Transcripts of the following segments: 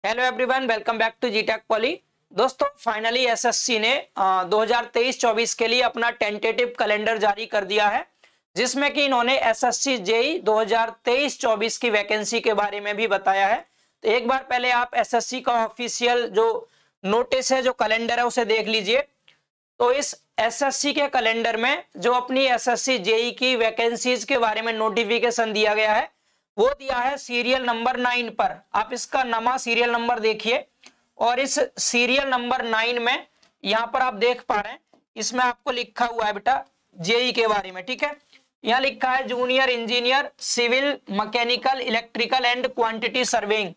Hello everyone, welcome back to जीटेक poly. दोस्तों finally SSC ने 2023-24 के लिए अपना टेंटेटिव कैलेंडर जारी कर दिया है, जिसमें कि इन्होंने एसएससी जेई 2023-24 की वैकेंसी के बारे में भी बताया है। तो एक बार पहले आप एसएससी का ऑफिशियल जो नोटिस है, जो कैलेंडर है, उसे देख लीजिए। तो इस एसएससी के कैलेंडर में जो अपनी एसएससी जेई की वैकेंसीज के बारे में नोटिफिकेशन दिया गया है, वो दिया है सीरियल नंबर 9 पर। आप इसका नमा सीरियल नंबर देखिए, और इस सीरियल नंबर 9 में यहाँ पर आप देख पा रहे हैं, इसमें आपको लिखा हुआ है बेटा जेई के बारे में। ठीक है, यहाँ लिखा है junior engineer civil mechanical electrical and quantity surveying.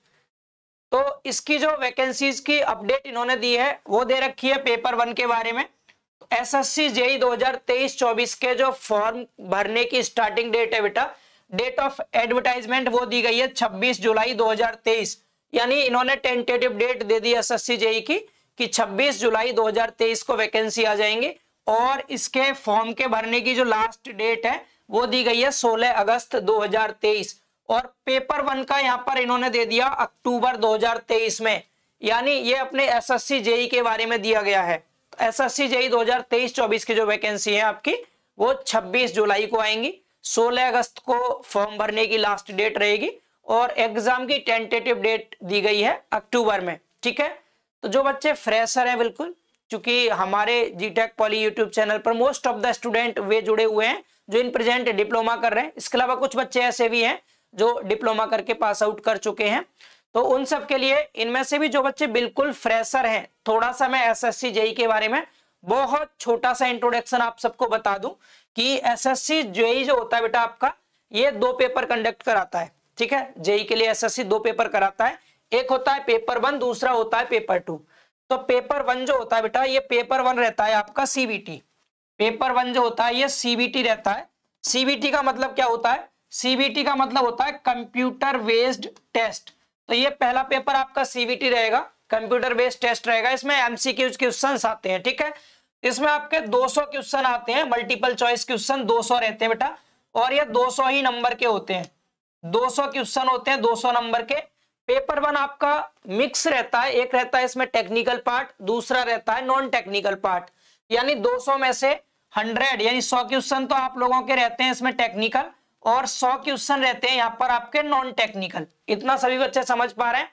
तो इसकी जो वैकेंसीज की अपडेट इन्होंने दी है वो दे रखी है पेपर 1 के बारे में। एसएससी जेई 2023-24 के जो फॉर्म भरने की स्टार्टिंग डेट है बेटा, डेट ऑफ एडवर्टाइजमेंट वो दी गई है 26 जुलाई 2023। यानी इन्होंने टेंटेटिव डेट दे दी एसएससी जेई की कि 26 जुलाई 2023 को वैकेंसी आ जाएंगी, और इसके फॉर्म के भरने की जो लास्ट डेट है वो दी गई है 16 अगस्त 2023। और पेपर 1 का यहाँ पर इन्होंने दे दिया अक्टूबर 2023 में। यानी ये अपने एसएससी जेई के बारे में दिया गया है। तो एसएससी जेई 2023-24 की जो वैकेंसी है आपकी, वो 26 जुलाई को आएंगी, 16 अगस्त को फॉर्म भरने की लास्ट डेट रहेगी, और एग्जाम की टेंटेटिव डेट दी गई है अक्टूबर में। ठीक है, तो जो बच्चे फ्रेशर हैं, बिल्कुल, क्योंकि हमारे जीटेक पॉली यूट्यूब चैनल पर मोस्ट ऑफ द स्टूडेंट वे जुड़े हुए हैं जो इन प्रेजेंट डिप्लोमा कर रहे हैं। इसके अलावा कुछ बच्चे ऐसे भी हैं जो डिप्लोमा करके पास आउट कर चुके हैं। तो उन सब के लिए, इनमें से भी जो बच्चे बिल्कुल फ्रेशर हैं, थोड़ा सा मैं एसएससी जेई के बारे में बहुत छोटा सा इंट्रोडक्शन आप सबको बता दूं कि एसएससी जेई जो होता है बेटा आपका, ये 2 पेपर कंडक्ट कराता है। ठीक है, जेई के लिए एसएससी 2 पेपर कराता है। एक होता है पेपर 1, दूसरा होता है पेपर 2। तो पेपर 1 जो होता है बेटा, ये पेपर 1 रहता है आपका सीबीटी। पेपर 1 जो होता है ये सीबीटी रहता है। सीबीटी का मतलब क्या होता है? सीबीटी का मतलब होता है कंप्यूटर बेस्ड टेस्ट। तो ये पहला पेपर आपका सीबीटी रहेगा, कंप्यूटर बेस्ड टेस्ट रहेगा। इसमें एमसीक्यूज क्वेश्चंस आते हैं। ठीक है, इसमें आपके 200 क्वेश्चन आते हैं, मल्टीपल चॉइस क्वेश्चन 200 रहते हैं बेटा, और ये 200 ही नंबर के होते हैं। 200 क्वेश्चन होते हैं 200 नंबर के। पेपर 1 आपका मिक्स रहता है, एक रहता है इसमें टेक्निकल पार्ट, दूसरा रहता है नॉन टेक्निकल पार्ट। यानी 200 में से 100 यानी 100 क्वेश्चन तो आप लोगों के रहते हैं इसमें टेक्निकल, और 100 क्वेश्चन रहते हैं यहाँ पर आपके नॉन टेक्निकल। इतना सभी बच्चे समझ पा रहे हैं।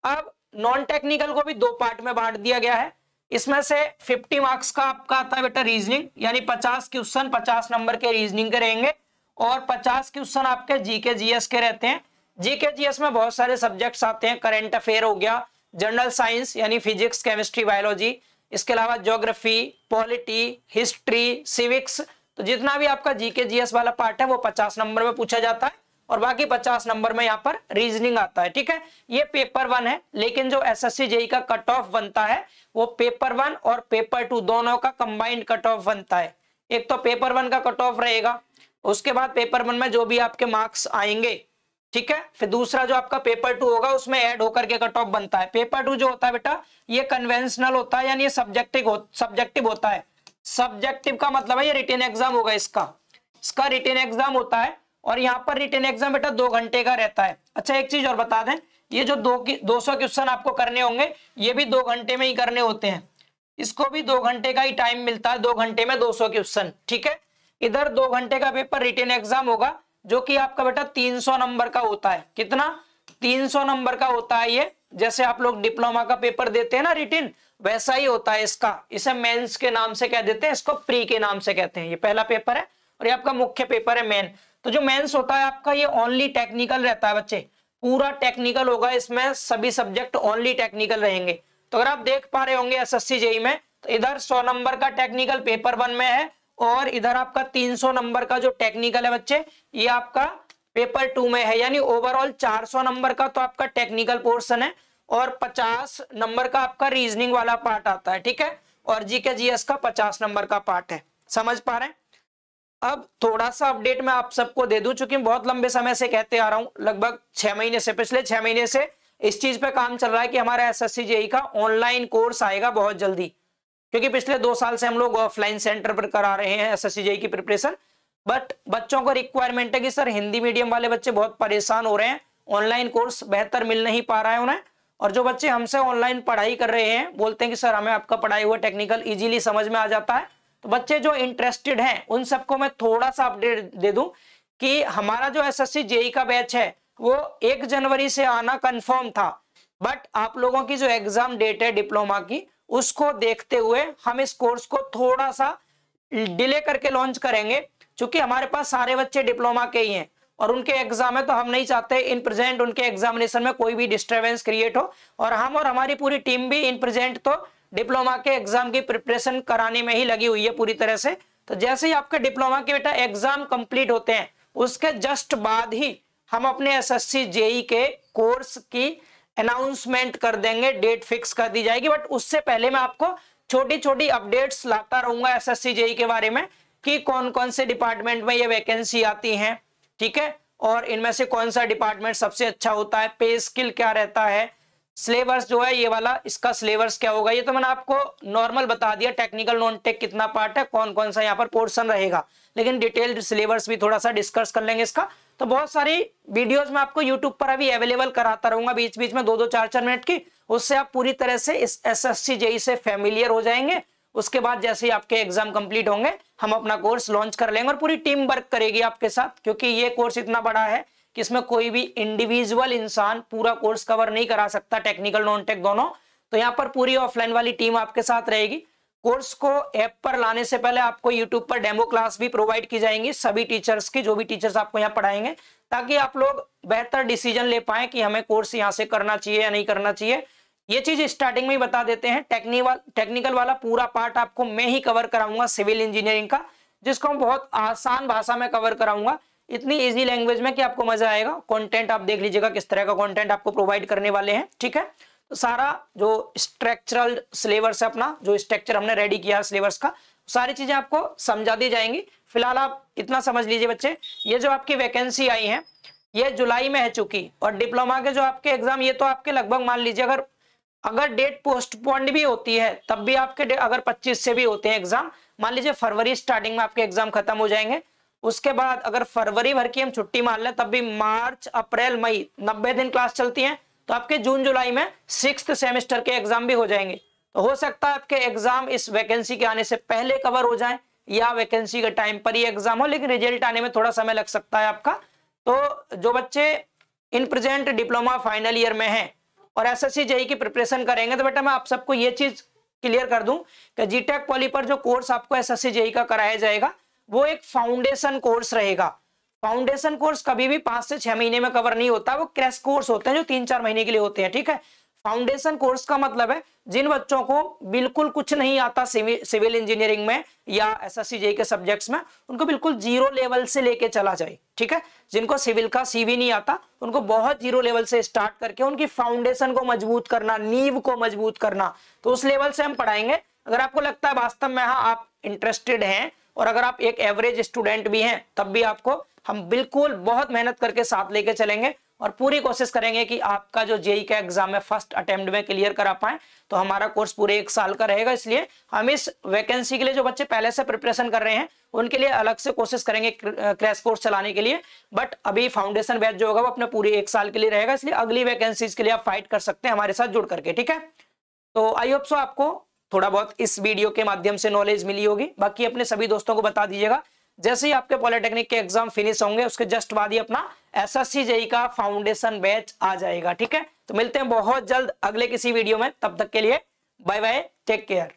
अब नॉन टेक्निकल को भी 2 पार्ट में बांट दिया गया है। इसमें से 50 मार्क्स का आपका आता है बेटा रीजनिंग, यानी 50 क्वेश्चन 50 नंबर के रीजनिंग के रहेंगे, और 50 क्वेश्चन आपके जीके जीएस के रहते हैं। जीके जीएस में बहुत सारे सब्जेक्ट्स आते हैं, करंट अफेयर हो गया, जनरल साइंस यानी फिजिक्स केमिस्ट्री बायोलॉजी, इसके अलावा ज्योग्राफी, पॉलिटी, हिस्ट्री, सिविक्स। तो जितना भी आपका जीके जीएस वाला पार्ट है वो 50 नंबर में पूछा जाता है, और बाकी 50 नंबर में यहाँ पर रीजनिंग आता है। ठीक है, ये पेपर 1 है। लेकिन जो एसएससी जेई का कट ऑफ बनता है वो पेपर 1 और पेपर 2 दोनों का कंबाइंड कट ऑफ बनता है। एक तो पेपर 1 का कट ऑफ रहेगा, उसके बाद पेपर 1 में जो भी आपके मार्क्स आएंगे, ठीक है, फिर दूसरा जो आपका पेपर 2 होगा उसमें ऐड होकर के कट ऑफ बनता है। पेपर 2 जो होता है बेटा, ये कन्वेंशनल होता है, यानी ये सब्जेक्टिव होता है। सब्जेक्टिव का मतलब है ये रिटन एग्जाम होगा, इसका रिटन एग्जाम होता है, और यहाँ पर रिटन एग्जाम बेटा 2 घंटे का रहता है। अच्छा, एक चीज और बता दें, ये जो 200 क्वेश्चन आपको करने होंगे, ये भी 2 घंटे में ही करने होते हैं। इसको भी 2 घंटे का ही टाइम मिलता है, 2 घंटे में 200 क्वेश्चन। ठीक है, इधर 2 घंटे का पेपर रिटन एग्जाम होगा, जो कि आपका बेटा 300 नंबर का होता है। कितना? 300 नंबर का होता है ये। जैसे आप लोग डिप्लोमा का पेपर देते हैं ना रिटन, वैसा ही होता है इसका। इसे मेंस के नाम से कह देते हैं, इसको प्री के नाम से कहते हैं। ये पहला पेपर है, और ये आपका मुख्य पेपर है मेन। तो जो मेंस होता है आपका, ये ओनली टेक्निकल रहता है बच्चे, पूरा टेक्निकल होगा। इसमें सभी सब्जेक्ट ओनली टेक्निकल रहेंगे। तो अगर आप देख पा रहे होंगे एसएससी जेई में, तो इधर 100 नंबर का टेक्निकल पेपर 1 में है, और इधर आपका 300 नंबर का जो टेक्निकल है बच्चे, ये आपका पेपर 2 में है। यानी ओवरऑल 400 नंबर का तो आपका टेक्निकल पोर्शन है, और 50 नंबर का आपका रीजनिंग वाला पार्ट आता है। ठीक है, और जीके जीएस का 50 नंबर का पार्ट है। समझ पा रहे हैं? अब थोड़ा सा अपडेट मैं आप सबको दे दूं, चूंकि बहुत लंबे समय से कहते आ रहा हूं, लगभग 6 महीने से, पिछले 6 महीने से इस चीज पे काम चल रहा है कि हमारा एसएससी जेई का ऑनलाइन कोर्स आएगा बहुत जल्दी। क्योंकि पिछले 2 साल से हम लोग ऑफलाइन सेंटर पर करा रहे हैं एसएससी जेई की प्रिपरेशन, बट बच्चों को रिक्वायरमेंट है कि सर हिंदी मीडियम वाले बच्चे बहुत परेशान हो रहे हैं, ऑनलाइन कोर्स बेहतर मिल नहीं पा रहा है उन्हें, और जो बच्चे हमसे ऑनलाइन पढ़ाई कर रहे हैं बोलते हैं कि सर हमें आपका पढ़ाई हुआ टेक्निकल इजीली समझ में आ जाता है, तो बच्चे जो इंटरेस्टेड हैं उन सबको मैं थोड़ा सा अपडेट दे दूं कि हमारा जो एसएससी जेई का बैच है वो 1 जनवरी से आना कंफर्म था, बट आप लोगों की जो एग्जाम डेट है डिप्लोमा की उसको देखते हुए हम इस कोर्स को थोड़ा सा डिले करके लॉन्च करेंगे, क्योंकि हमारे पास सारे बच्चे डिप्लोमा के ही हैं और उनके एग्जाम है, तो हम नहीं चाहते इन प्रेजेंट उनके एग्जामिनेशन में कोई भी डिस्टर्बेंस क्रिएट हो, और हम और हमारी पूरी टीम भी इन प्रेजेंट तो डिप्लोमा के एग्जाम की प्रिपरेशन कराने में ही लगी हुई है पूरी तरह से। तो जैसे ही आपके डिप्लोमा के बेटा एग्जाम कंप्लीट होते हैं उसके जस्ट बाद ही हम अपने एसएससी जेई के कोर्स की अनाउंसमेंट कर देंगे, डेट फिक्स कर दी जाएगी। बट उससे पहले मैं आपको छोटी छोटी अपडेट्स लाता रहूंगा एसएससी जेई के बारे में कि कौन कौन से डिपार्टमेंट में ये वैकेंसी आती हैं, ठीक है, और इनमें से कौन सा डिपार्टमेंट सबसे अच्छा होता है, पे स्किल क्या रहता है, सिलेबस जो है ये वाला इसका सिलेबस क्या होगा, ये तो मैंने आपको नॉर्मल बता दिया, टेक्निकल नॉन टेक कितना पार्ट है, कौन कौन सा यहाँ पर पोर्शन रहेगा, लेकिन डिटेल्ड सिलेबस भी थोड़ा सा डिस्कस कर लेंगे इसका। तो बहुत सारी वीडियोस मैं आपको यूट्यूब पर अभी अवेलेबल कराता रहूंगा बीच बीच में 2-2 4-4 मिनट की, उससे आप पूरी तरह से इस एसएससी जेई से फैमिलियर हो जाएंगे। उसके बाद जैसे ही आपके एग्जाम कंप्लीट होंगे हम अपना कोर्स लॉन्च कर लेंगे और पूरी टीम वर्क करेगी आपके साथ, क्योंकि ये कोर्स इतना बड़ा है कि इसमें कोई भी इंडिविजुअल इंसान पूरा कोर्स कवर नहीं करा सकता, टेक्निकल नॉन टेक दोनों। तो यहाँ पर पूरी ऑफलाइन वाली टीम आपके साथ रहेगी। कोर्स को ऐप पर लाने से पहले आपको यूट्यूब पर डेमो क्लास भी प्रोवाइड की जाएंगी सभी टीचर्स की, जो भी टेचर्स आपको यहाँ पढ़ाएंगे, ताकि आप लोग बेहतर डिसीजन ले पाए कि हमें कोर्स यहाँ से करना चाहिए या नहीं करना चाहिए। ये चीज स्टार्टिंग में ही बता देते हैं। टेक्निकल वाला पूरा पार्ट आपको मैं ही कवर कराऊंगा सिविल इंजीनियरिंग का, जिसको मैं बहुत आसान भाषा में कवर कराऊंगा, इतनी इजी लैंग्वेज में कि आपको मजा आएगा। कंटेंट आप देख लीजिएगा किस तरह का कंटेंट आपको प्रोवाइड करने वाले हैं, ठीक है। तो सारा जो स्ट्रक्चरल सिलेबस है अपना, जो स्ट्रक्चर हमने रेडी किया सिलेबस का, सारी चीजें आपको समझा दी जाएंगी। फिलहाल आप इतना समझ लीजिए बच्चे, ये जो आपकी वैकेंसी आई है ये जुलाई में है चुकी, और डिप्लोमा के जो आपके एग्जाम ये तो आपके लगभग मान लीजिए अगर डेट पोस्टपोन्ड भी होती है तब भी आपके अगर 25 से भी होते हैं एग्जाम, मान लीजिए फरवरी स्टार्टिंग में आपके एग्जाम खत्म हो जाएंगे। उसके बाद अगर फरवरी भर की हम छुट्टी मान लें तब भी मार्च अप्रैल मई 90 दिन क्लास चलती है, तो आपके जून जुलाई में 6th सेमेस्टर के एग्जाम भी हो जाएंगे। तो हो सकता है आपके एग्जाम इस वैकेंसी के आने से पहले कवर हो जाए या वैकेंसी के टाइम पर ही एग्जाम हो, लेकिन रिजल्ट आने में थोड़ा समय लग सकता है आपका। तो जो बच्चे in present diploma final year में हैं और एसएससी जेई की प्रिपरेशन करेंगे, तो बेटा मैं आप सबको ये चीज क्लियर कर दूं कि जीटेक पॉली पर जो कोर्स आपको एसएससी जेई का कराया जाएगा वो एक फाउंडेशन कोर्स रहेगा। फाउंडेशन कोर्स कभी भी 5 से 6 महीने में कवर नहीं होता, वो क्रैश कोर्स होते हैं जो 3-4 महीने के लिए होते हैं, ठीक है। फाउंडेशन कोर्स का मतलब है जिन बच्चों को बिल्कुल कुछ नहीं आता सिविल इंजीनियरिंग में या एसएससी जेई के सब्जेक्ट्स में, उनको बिल्कुल जीरो लेवल से लेके चला जाए, ठीक है। जिनको सिविल का सीवी नहीं आता उनको बहुत जीरो लेवल से स्टार्ट करके उनकी फाउंडेशन को मजबूत करना, नींव को मजबूत करना, तो उस लेवल से हम पढ़ाएंगे। अगर आपको लगता है वास्तव में हाँ आप इंटरेस्टेड हैं और अगर आप एक एवरेज स्टूडेंट भी हैं, तब भी आपको हम बिल्कुल बहुत मेहनत करके साथ लेके चलेंगे और पूरी कोशिश करेंगे कि आपका जो जेई का एग्जाम है फर्स्ट अटेम्प्ट में क्लियर करा पाए। तो हमारा कोर्स पूरे 1 साल का रहेगा, इसलिए हम इस वैकेंसी के लिए जो बच्चे पहले से प्रिपरेशन कर रहे हैं उनके लिए अलग से कोशिश करेंगे क्रैश कोर्स चलाने के लिए। बट अभी फाउंडेशन बैच जो होगा वो अपने पूरे 1 साल के लिए रहेगा, इसलिए अगली वैकेंसीज के लिए आप फाइट कर सकते हैं हमारे साथ जुड़ करके, ठीक है। तो आई होप सो आपको थोड़ा बहुत इस वीडियो के माध्यम से नॉलेज मिली होगी। बाकी अपने सभी दोस्तों को बता दीजिएगा, जैसे ही आपके पॉलिटेक्निक के एग्जाम फिनिश होंगे उसके जस्ट बाद ही अपना एसएससी जेई का फाउंडेशन बैच आ जाएगा, ठीक है। तो मिलते हैं बहुत जल्द अगले किसी वीडियो में, तब तक के लिए बाय बाय, टेक केयर।